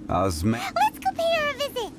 Let's go pay her a visit.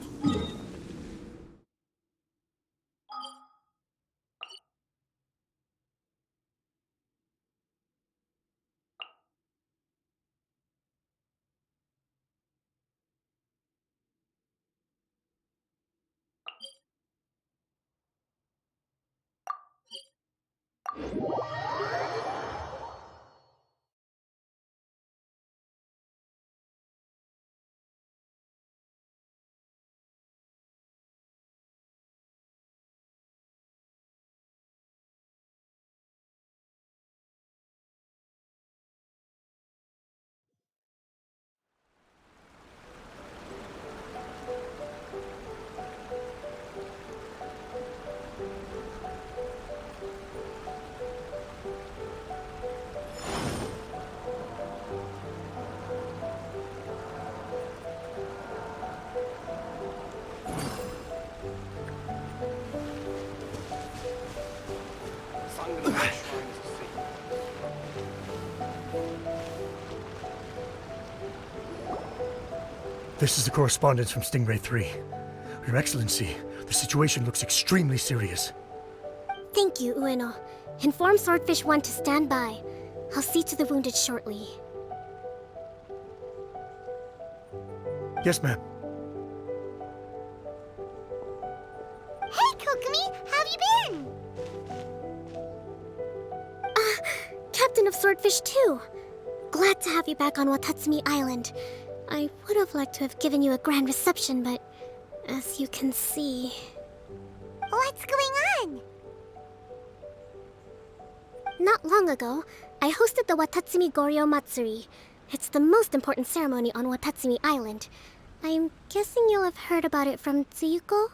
This is the correspondence from Stingray 3. Your Excellency, the situation looks extremely serious. Thank you, Ueno. Inform Swordfish 1 to stand by. I'll see to the wounded shortly. Yes, ma'am. Hey, Kokomi, how have you been? Captain of Swordfish 2. Glad to have you back on Watatsumi Island. I would have liked to have given you a grand reception, but as you can see... What's going on? Not long ago, I hosted the Watatsumi Goryo Matsuri. It's the most important ceremony on Watatsumi Island. I'm guessing you'll have heard about it from Tsuyuko?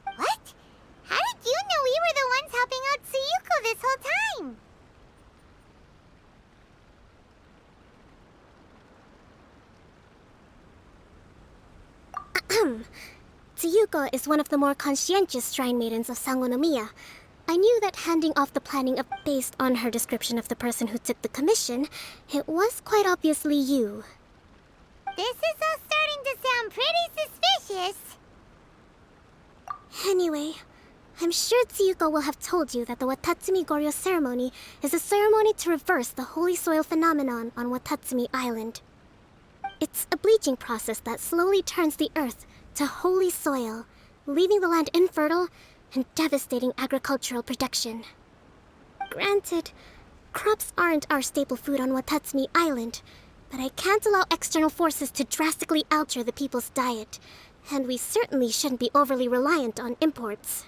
What? How did you know we were the ones helping out Tsuyuko this whole time? Tsuyuko is one of the more conscientious shrine maidens of Sangonomiya. I knew that handing off the planning of based on her description of the person who took the commission, it was quite obviously you. This is all starting to sound pretty suspicious. Anyway, I'm sure Tsuyuko will have told you that the Watatsumi Goryo ceremony is a ceremony to reverse the holy soil phenomenon on Watatsumi Island. It's a bleaching process that slowly turns the earth to holy soil, leaving the land infertile and devastating agricultural production. Granted, crops aren't our staple food on Watatsumi Island, but I can't allow external forces to drastically alter the people's diet, and we certainly shouldn't be overly reliant on imports.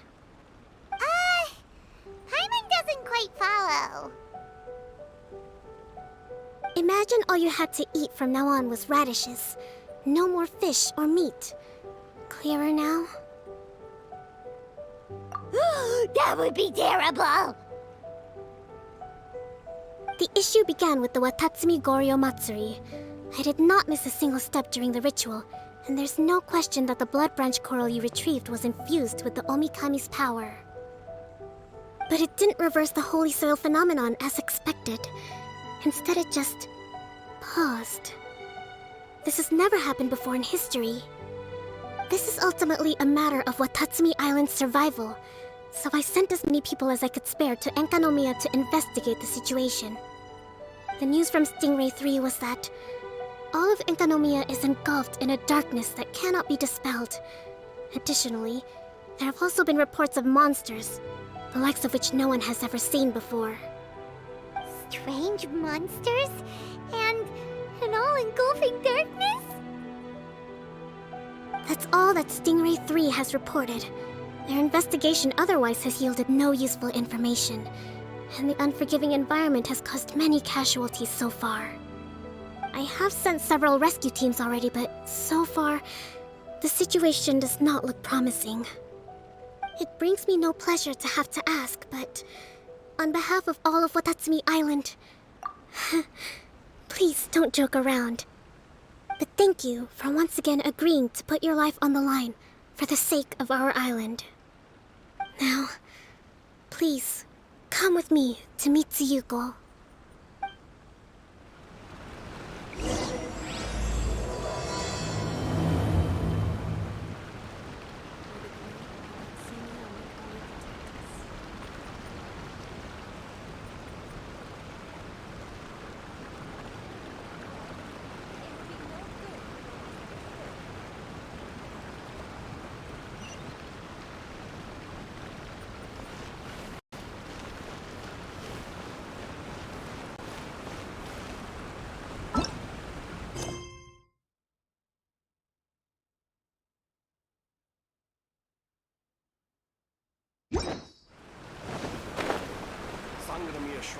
Paimon doesn't quite follow. Imagine all you had to eat from now on was radishes. No more fish or meat. Clearer now? That would be terrible! The issue began with the Watatsumi Goryo Matsuri. I did not miss a single step during the ritual, and there's no question that the blood branch coral you retrieved was infused with the Omikami's power. But it didn't reverse the holy soil phenomenon as expected. Instead, it just paused. This has never happened before in history. This is ultimately a matter of Watatsumi Island's survival, so I sent as many people as I could spare to Enkanomiya to investigate the situation. The news from Stingray 3 was that all of Enkanomiya is engulfed in a darkness that cannot be dispelled. Additionally, there have also been reports of monsters, the likes of which no one has ever seen before. Strange monsters? And an all-engulfing darkness? That's all that Stingray 3 has reported. Their investigation otherwise has yielded no useful information, and the unforgiving environment has caused many casualties so far. I have sent several rescue teams already, but so far, the situation does not look promising. It brings me no pleasure to have to ask, but on behalf of all of Watatsumi Island, please don't joke around. But thank you for once again agreeing to put your life on the line for the sake of our island. Now, please, come with me to meet Tsuyuko.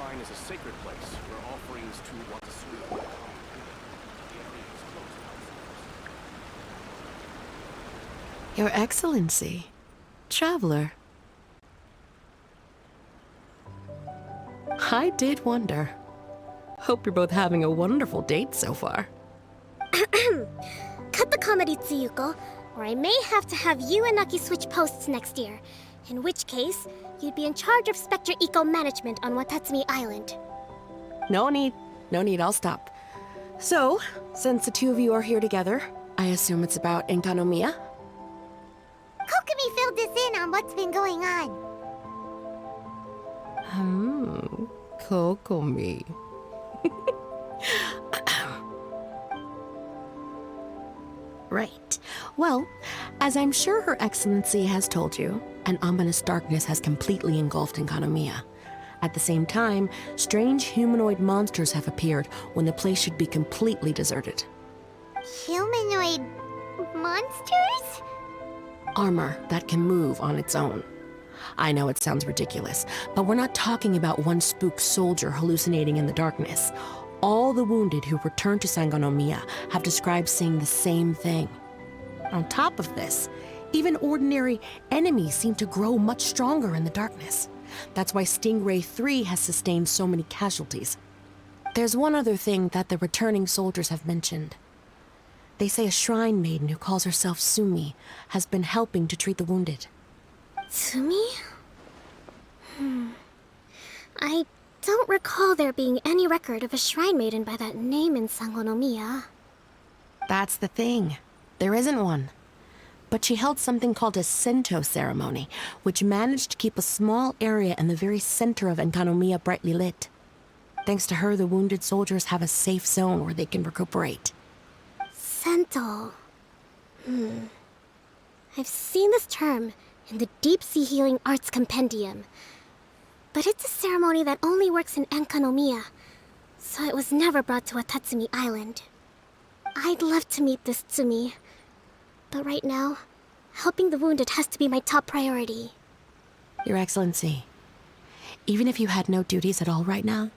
shrine is a sacred place where offerings to Watatsumi are common. The area is closed to outsiders. Your Excellency, Traveler. I did wonder. Hope you're both having a wonderful date so far. Cut the comedy, Tsuyuko, or I may have to have you and Naki switch posts next year. In which case, you'd be in charge of Spectre Eco Management on Watatsumi Island. No need, I'll stop. So, since the two of you are here together, I assume it's about Enkanomiya? Kokomi filled us in on what's been going on. Kokomi. Right. Well, as I'm sure Her Excellency has told you, an ominous darkness has completely engulfed Enkanomiya. At the same time, strange humanoid monsters have appeared when the place should be completely deserted. Humanoid monsters? Armor that can move on its own. I know it sounds ridiculous, but we're not talking about one spooked soldier hallucinating in the darkness. All the wounded who returned to Sangonomiya have described seeing the same thing. On top of this, even ordinary enemies seem to grow much stronger in the darkness. That's why Stingray 3 has sustained so many casualties. There's one other thing that the returning soldiers have mentioned. They say a shrine maiden who calls herself Sumi has been helping to treat the wounded. Tsumi? I don't recall there being any record of a shrine maiden by that name in Sangonomiya. That's the thing. There isn't one. But she held something called a Sento ceremony, which managed to keep a small area in the very center of Enkanomiya brightly lit. Thanks to her, the wounded soldiers have a safe zone where they can recuperate. Sento. I've seen this term in the Deep Sea Healing Arts Compendium. But it's a ceremony that only works in Enkanomiya, so it was never brought to Watatsumi Island. I'd love to meet this Tsumi, but right now, helping the wounded has to be my top priority. Your Excellency, even if you had no duties at all right now,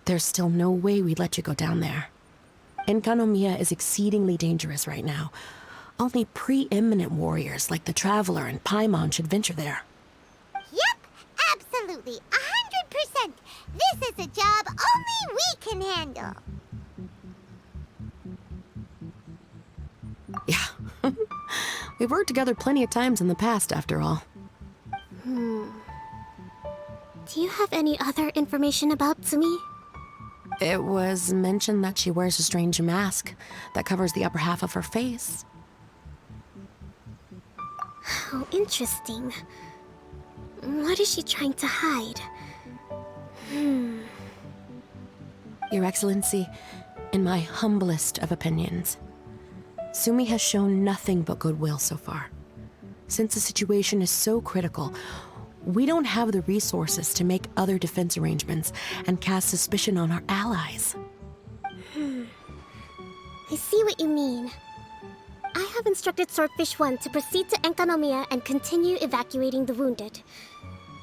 there's still no way we'd let you go down there. Enkanomiya is exceedingly dangerous right now. Only preeminent warriors like the Traveler and Paimon should venture there. Yep, absolutely, 100%. This is a job only we can handle. Yeah. We've worked together plenty of times in the past, after all. Do you have any other information about Tsumi? It was mentioned that she wears a strange mask that covers the upper half of her face. How interesting. What is she trying to hide? Your Excellency, in my humblest of opinions, Sumi has shown nothing but goodwill so far. Since the situation is so critical, we don't have the resources to make other defense arrangements and cast suspicion on our allies. I see what you mean. I have instructed Swordfish 1 to proceed to Enkanomiya and continue evacuating the wounded.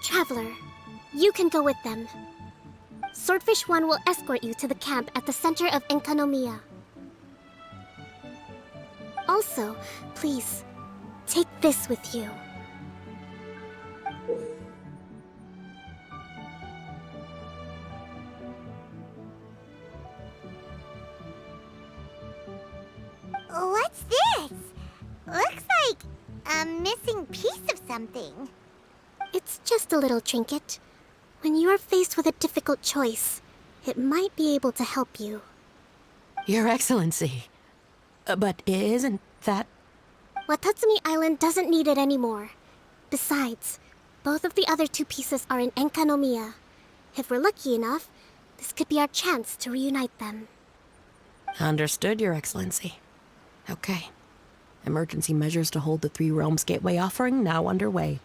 Traveler, you can go with them. Swordfish 1 will escort you to the camp at the center of Enkanomiya. Also, please, take this with you. What's this? Looks like a missing piece of something. It's just a little trinket. When you are faced with a difficult choice, it might be able to help you. Your Excellency. But isn't that... Watatsumi Island doesn't need it anymore. Besides, both of the other two pieces are in Enkanomiya. If we're lucky enough, this could be our chance to reunite them. Understood, Your Excellency. Okay. Emergency measures to hold the Three Realms Gateway offering now underway.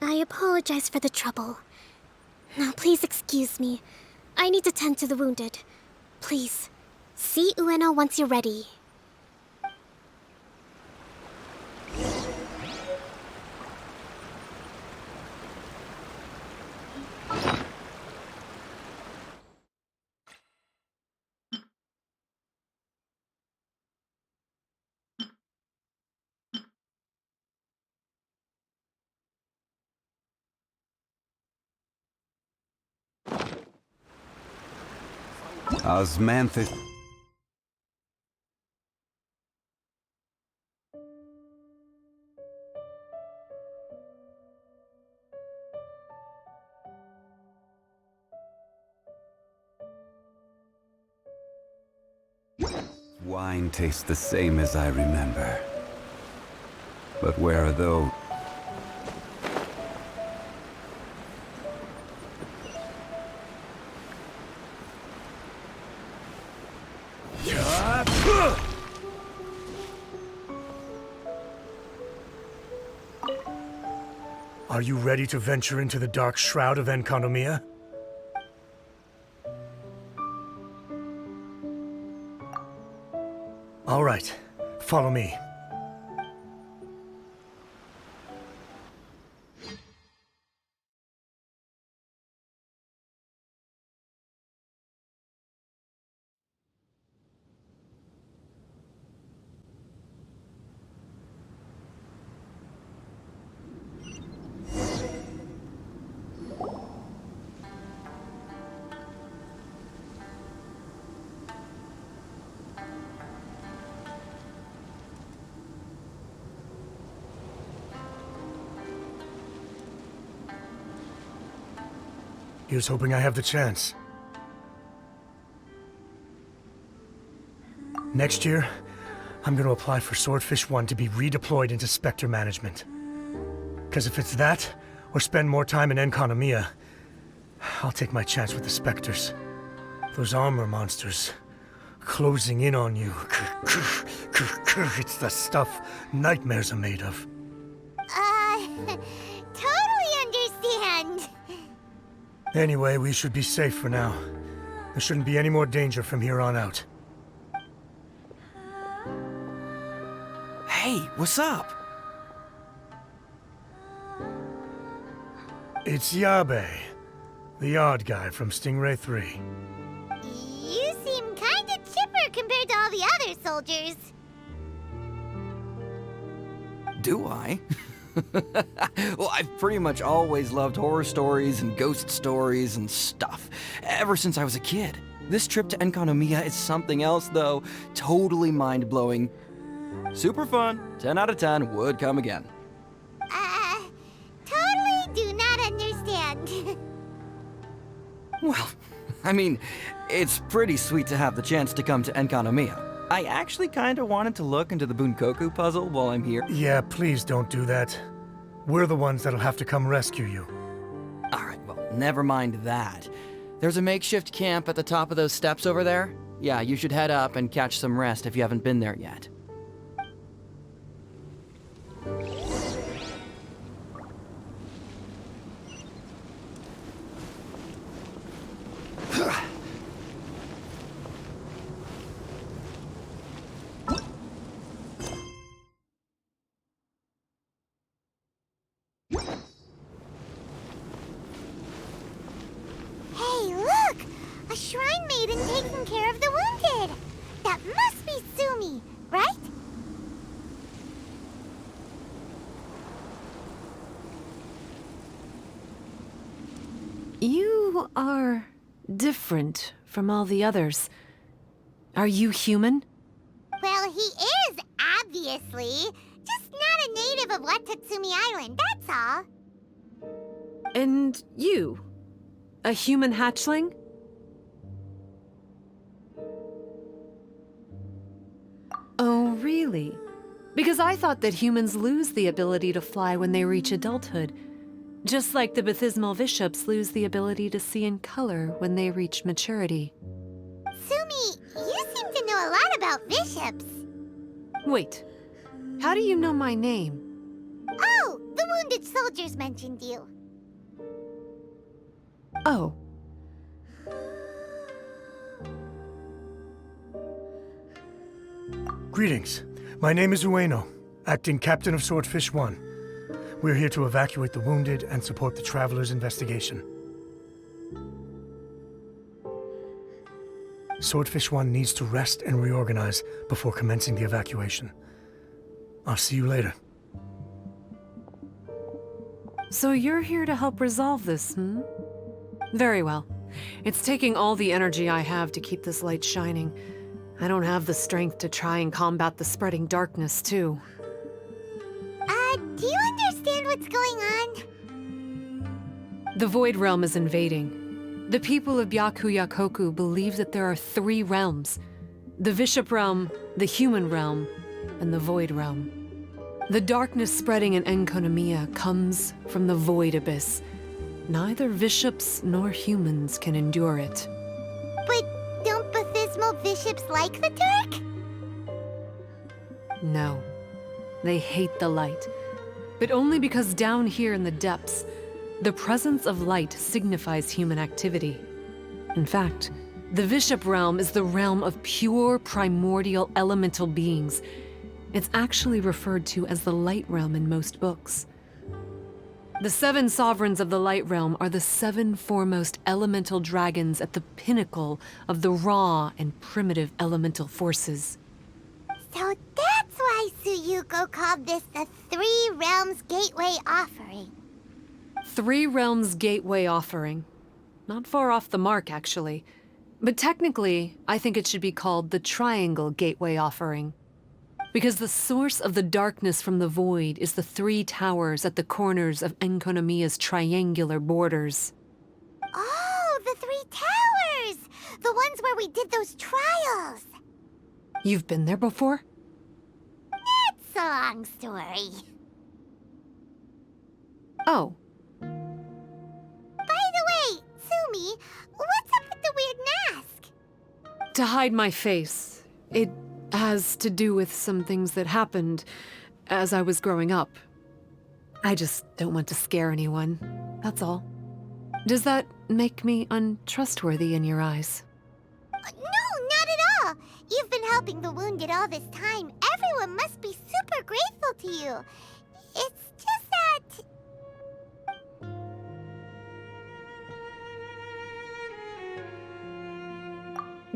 I apologize for the trouble. Now please excuse me. I need to tend to the wounded. Please, see Ueno once you're ready. Osmanthic. Wine tastes the same as I remember. But where are those? Are you ready to venture into the dark shroud of Enconomia? All right, follow me. Here's hoping I have the chance. Next year, I'm gonna apply for Swordfish 1 to be redeployed into Spectre management. Because if it's that, or spend more time in Enconomia, I'll take my chance with the Spectres. Those armor monsters, closing in on you. It's the stuff nightmares are made of. Totally understand. Anyway, we should be safe for now. There shouldn't be any more danger from here on out. Hey, what's up? It's Yabe, the odd guy from Stingray 3. You seem kinda chipper compared to all the other soldiers. Do I? Well, I've pretty much always loved horror stories and ghost stories and stuff, ever since I was a kid. This trip to Enconomia is something else, though. Totally mind-blowing. Super fun. 10 out of 10 would come again. Totally do not understand. Well, I mean, it's pretty sweet to have the chance to come to Enconomia. I actually kinda wanted to look into the Bunkoku puzzle while I'm here. Yeah, please don't do that. We're the ones that'll have to come rescue you. Alright, well, never mind that. There's a makeshift camp at the top of those steps over there. Yeah, you should head up and catch some rest if you haven't been there yet. Hey, look! A shrine maiden taking care of the wounded. That must be Sumi, right? You are different from all the others. Are you human? Well, he is, obviously. Just not a native of Watatsumi Island, that's all. And you? A human hatchling? Oh, really? Because I thought that humans lose the ability to fly when they reach adulthood, just like the Bathysmal Bishops lose the ability to see in color when they reach maturity. Sumi, you seem to know a lot about bishops. Wait, how do you know my name? Oh, the wounded soldiers mentioned you. Oh. Greetings. My name is Ueno, acting captain of Swordfish 1. We're here to evacuate the wounded and support the traveler's investigation. Swordfish 1 needs to rest and reorganize before commencing the evacuation. I'll see you later. So you're here to help resolve this, hmm? Very well. It's taking all the energy I have to keep this light shining. I don't have the strength to try and combat the spreading darkness, too. Do you understand what's going on? The Void Realm is invading. The people of Byakuyakoku believe that there are 3 realms: the Bishop Realm, the Human Realm, and the Void Realm. The darkness spreading in Enkonomiya comes from the Void Abyss. Neither bishops nor humans can endure it. But don't Bathismal bishops like the dark? No. They hate the light. But only because down here in the depths, the presence of light signifies human activity. In fact, the Bishop Realm is the realm of pure primordial elemental beings. It's actually referred to as the Light Realm in most books. The 7 sovereigns of the Light Realm are the 7 foremost elemental dragons at the pinnacle of the raw and primitive elemental forces. So that's why Suyuko called this the 3 Realms Gateway Offering. 3 Realms Gateway Offering. Not far off the mark, actually. But technically, I think it should be called the Triangle Gateway Offering. Because the source of the darkness from the void is the 3 towers at the corners of Enkonomiya's triangular borders. Oh, the 3 towers! The ones where we did those trials! You've been there before? It's a long story. Oh. By the way, Sumi, what's up with the weird mask? To hide my face. It has to do with some things that happened as I was growing up. I just don't want to scare anyone, that's all. Does that make me untrustworthy in your eyes? No, not at all. You've been helping the wounded all this time. Everyone must be super grateful to you. It's just that...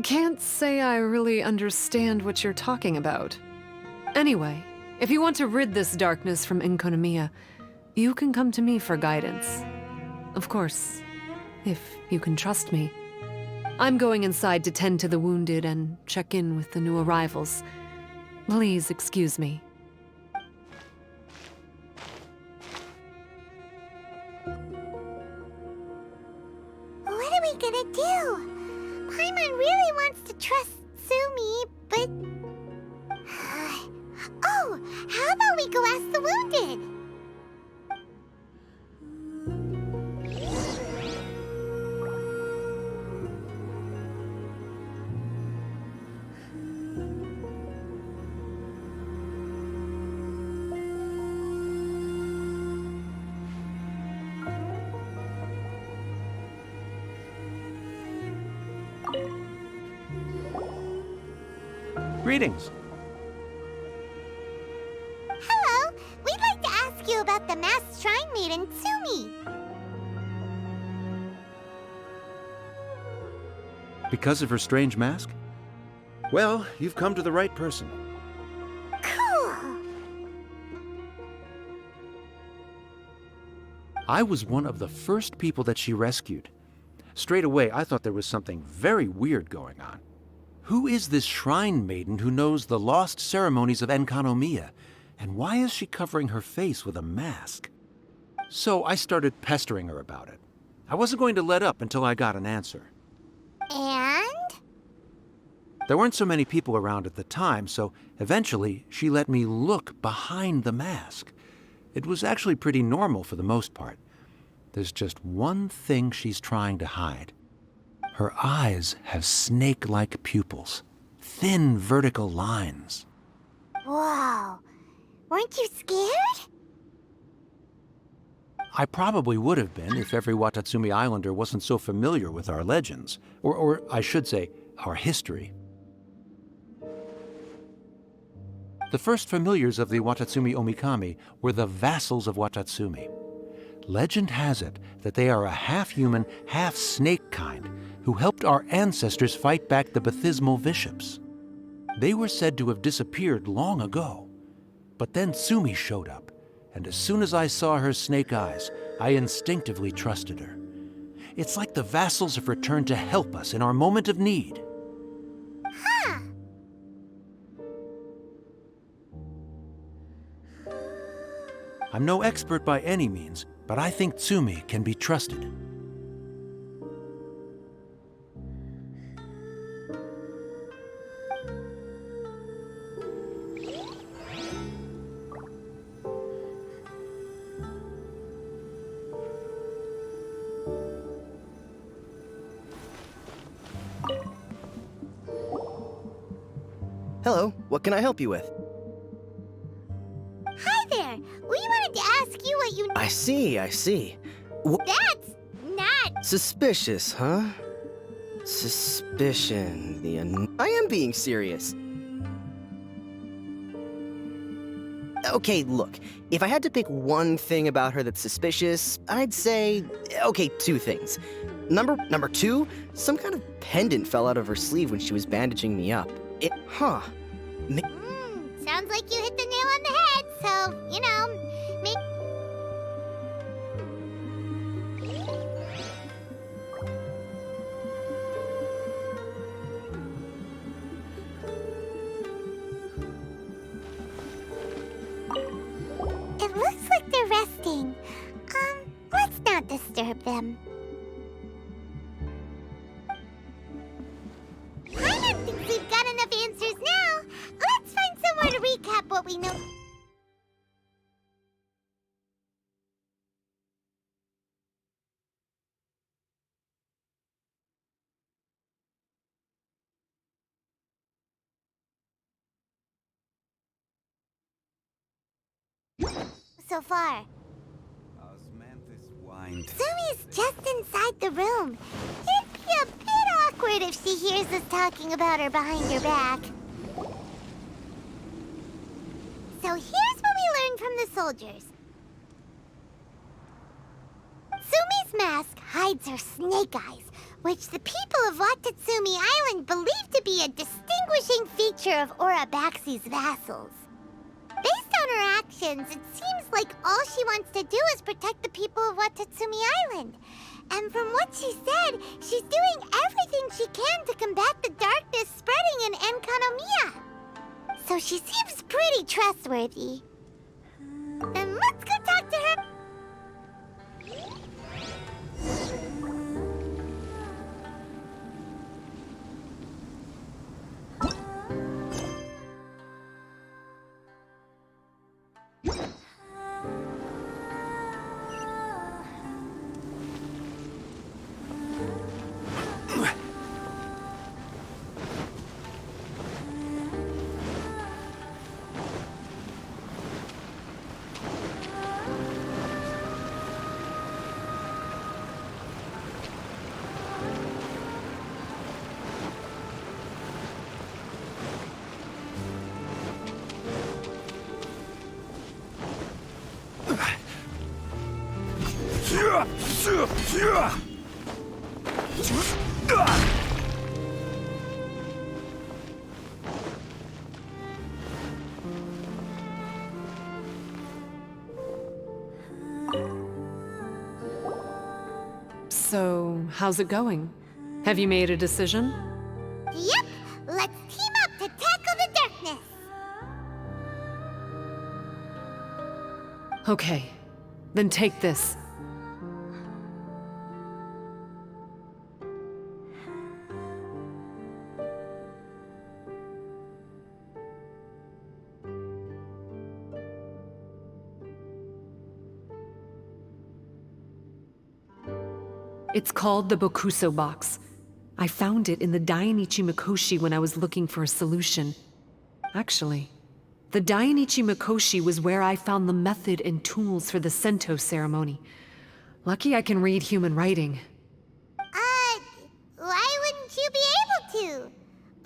Can't say I really understand what you're talking about. Anyway, if you want to rid this darkness from Enkonomiya, you can come to me for guidance. Of course, if you can trust me. I'm going inside to tend to the wounded and check in with the new arrivals. Please excuse me. What are we gonna do? Paimon really wants to trust Sumi, but... Oh, how about we go ask the wounded? Greetings. Hello, we'd like to ask you about the masked shrine maiden, Sumi. Because of her strange mask? Well, you've come to the right person. Cool. I was one of the first people that she rescued. Straight away, I thought there was something very weird going on. Who is this shrine maiden who knows the lost ceremonies of Enkonomiya? And why is she covering her face with a mask? So I started pestering her about it. I wasn't going to let up until I got an answer. And? There weren't so many people around at the time, so eventually she let me look behind the mask. It was actually pretty normal for the most part. There's just one thing she's trying to hide. Her eyes have snake-like pupils, thin vertical lines. Whoa. Weren't you scared? I probably would have been if every Watatsumi Islander wasn't so familiar with our legends, or I should say, our history. The first familiars of the Watatsumi Omikami were the vassals of Watatsumi. Legend has it that they are a half-human, half-snake kind who helped our ancestors fight back the Bathismal bishops. They were said to have disappeared long ago. But then Sumi showed up, and as soon as I saw her snake eyes, I instinctively trusted her. It's like the vassals have returned to help us in our moment of need. Huh. I'm no expert by any means, but I think Tsumi can be trusted. Hello, what can I help you with? Hi there. We wanted to ask you what you... I see. That's not... Suspicious, huh? Suspicion. I am being serious. Okay, look. If I had to pick one thing about her that's suspicious, I'd say... Okay, two things. Number two, some kind of pendant fell out of her sleeve when she was bandaging me up. Sounds like you hit the nail on the head, so, you know, It looks like they're resting. Let's not disturb them. I don't think we've got enough answers now. Let's find somewhere to recap what we know. So far. Sumi's just inside the room. It'd be a bit awkward if she hears us talking about her behind her back. So here's what we learned from the soldiers. Sumi's mask hides her snake eyes, which the people of Watatsumi Island believe to be a distinguishing feature of Urabaxi's vassals. Based on her actions, it seems like all she wants to do is protect the people of Watatsumi Island. And from what she said, she's doing everything she can to combat the darkness spreading in Enkanomiya. So she seems pretty trustworthy. Then let's go talk to her. So, how's it going? Have you made a decision? Yep, let's team up to tackle the darkness. Okay, then take this. It's called the Bokuso box. I found it in the Dainichi Mikoshi when I was looking for a solution. Actually, the Dainichi Mikoshi was where I found the method and tools for the Sento ceremony. Lucky I can read human writing. Why wouldn't you be able to?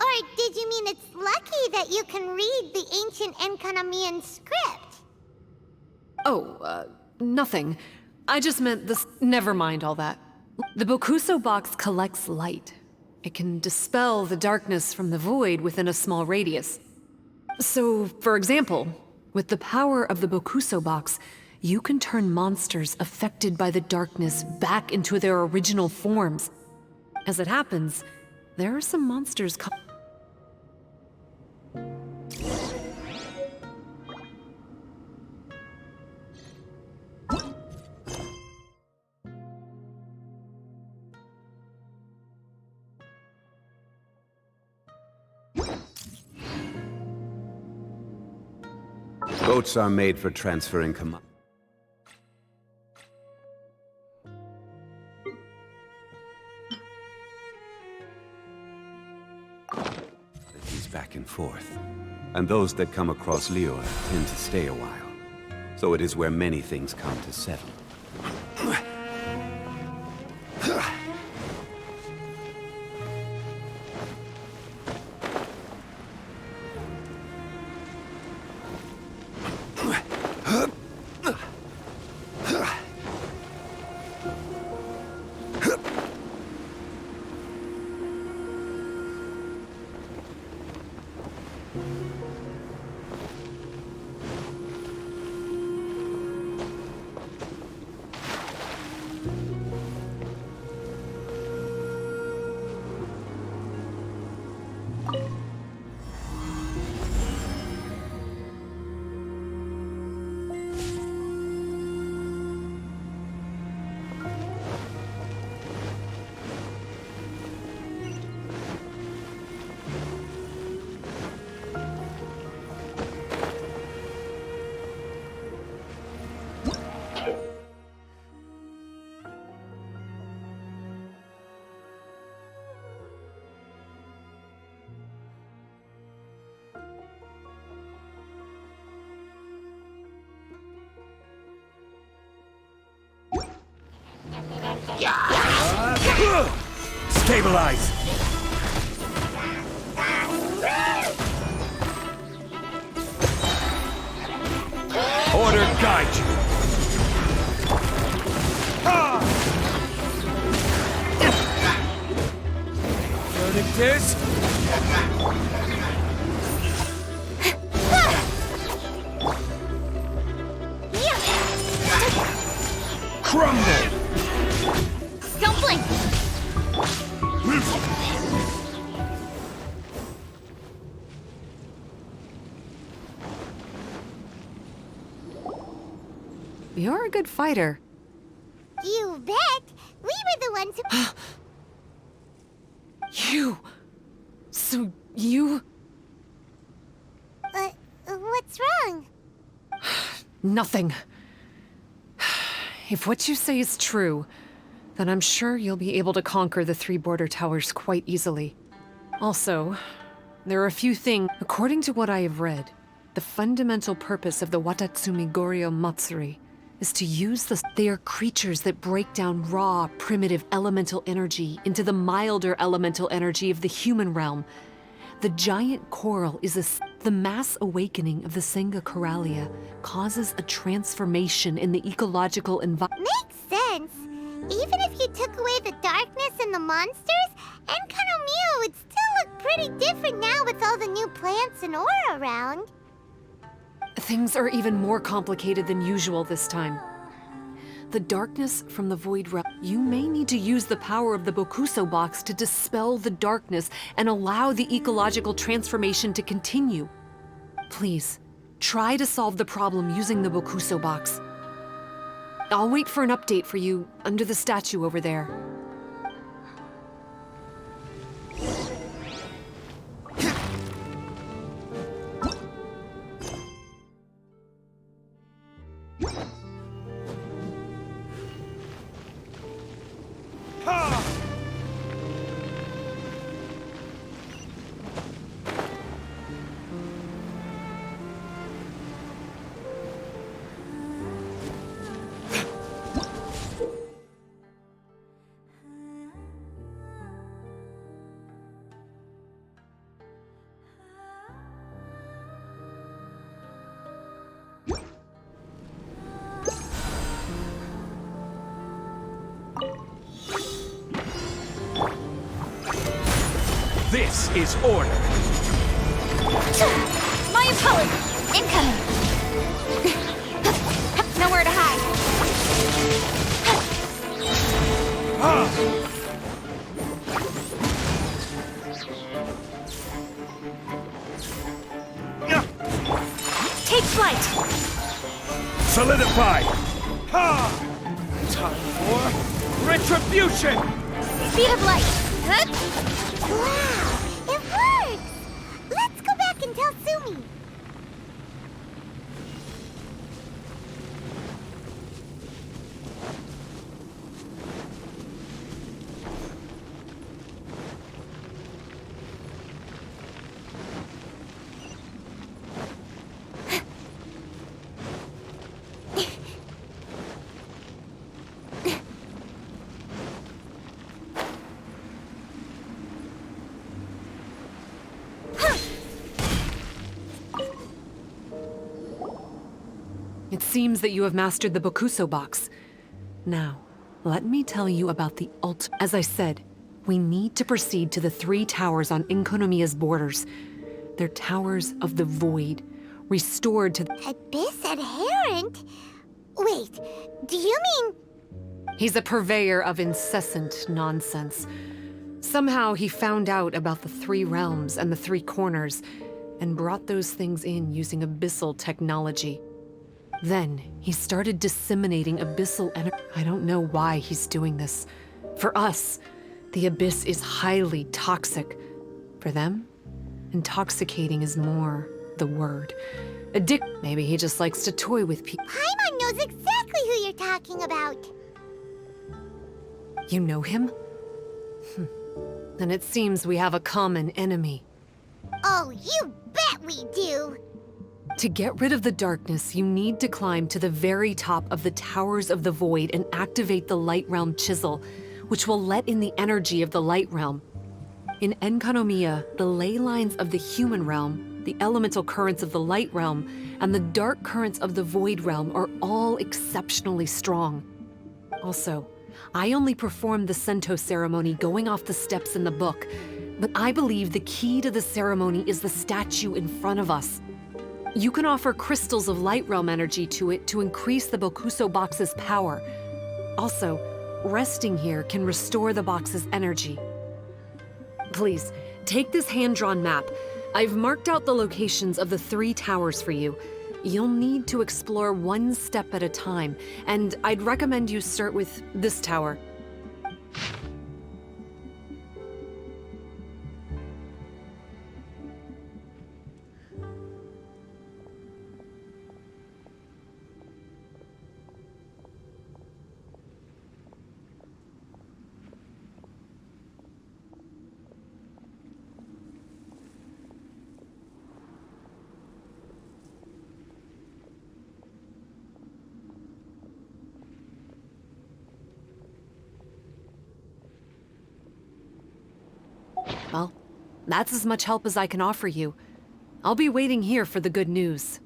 Or did you mean it's lucky that you can read the ancient Enkanamian script? Oh, nothing. I just meant this. Never mind all that. The Bokuso box collects light. It can dispel the darkness from the void within a small radius. So, for example, with the power of the Bokuso box, you can turn monsters affected by the darkness back into their original forms. As it happens, there are some monsters Boats are made for transferring commodities. Back and forth. And those that come across Lior tend to stay a while. So it is where many things come to settle. Stabilize! Order guide you! Verdict is... crumble! Stumbling! You're a good fighter. You bet! We were the ones who... You... So you... What's wrong? Nothing. If what you say is true, then I'm sure you'll be able to conquer the 3 border towers quite easily. Also, there are a few things. According to what I have read, the fundamental purpose of the Watatsumi Goryo Matsuri is to use they are creatures that break down raw, primitive elemental energy into the milder elemental energy of the human realm. The giant coral is the mass awakening of the Senga Coralia causes a transformation in the ecological environment. Makes sense. Even if you took away the darkness and the monsters, Enkanomiya would still look pretty different now with all the new plants and aura around. Things are even more complicated than usual this time. The darkness from the Void Realm. You may need to use the power of the Bokuso box to dispel the darkness and allow the ecological transformation to continue. Please, try to solve the problem using the Bokuso box. I'll wait for an update for you under the statue over there. This is order! My opponent! Incoming! Nowhere to hide. Take flight! Solidify! Ha! Time for retribution! Speed of light! Wow, it works! Let's go back and tell Sumi. It seems that you have mastered the Bokuso box. Now, let me tell you about the As I said, we need to proceed to the 3 towers on Inkonomiya's borders. They're towers of the void, restored to Abyss adherent? Wait, do you mean... He's a purveyor of incessant nonsense. Somehow he found out about the 3 realms and the 3 corners, and brought those things in using abyssal technology. Then he started disseminating abyssal energy. I don't know why he's doing this. For us, the abyss is highly toxic. For them, intoxicating is more the word. Maybe he just likes to toy with people. Paimon knows exactly who you're talking about. You know him? Then it seems we have a common enemy. Oh, you bet we do. To get rid of the darkness, you need to climb to the very top of the Towers of the Void and activate the Light Realm Chisel, which will let in the energy of the Light Realm. In Enkanomiya, the ley lines of the human realm, the elemental currents of the Light Realm, and the dark currents of the Void Realm are all exceptionally strong. Also, I only performed the Sento ceremony going off the steps in the book, but I believe the key to the ceremony is the statue in front of us. You can offer crystals of Light Realm energy to it to increase the Bokuso box's power. Also, resting here can restore the box's energy. Please, take this hand-drawn map. I've marked out the locations of the 3 towers for you. You'll need to explore one step at a time, and I'd recommend you start with this tower. Well, that's as much help as I can offer you. I'll be waiting here for the good news.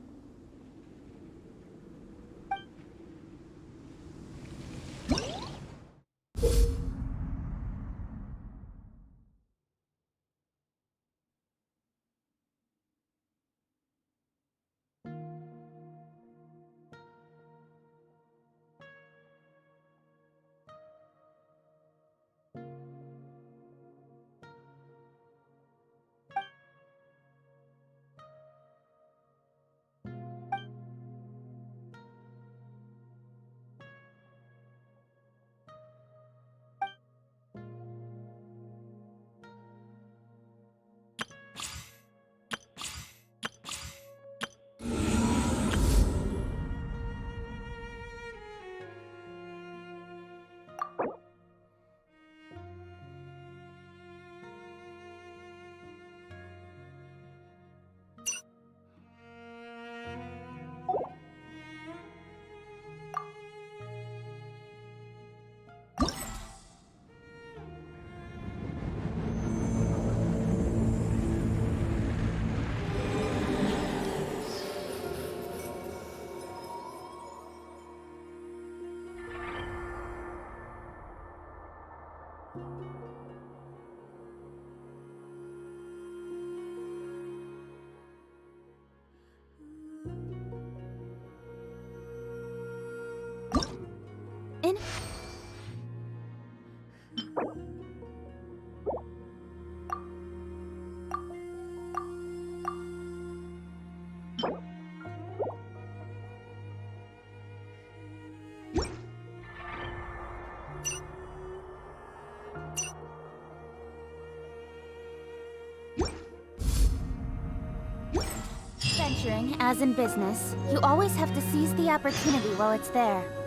manufacturing, as in business, you always have to seize the opportunity while it's there.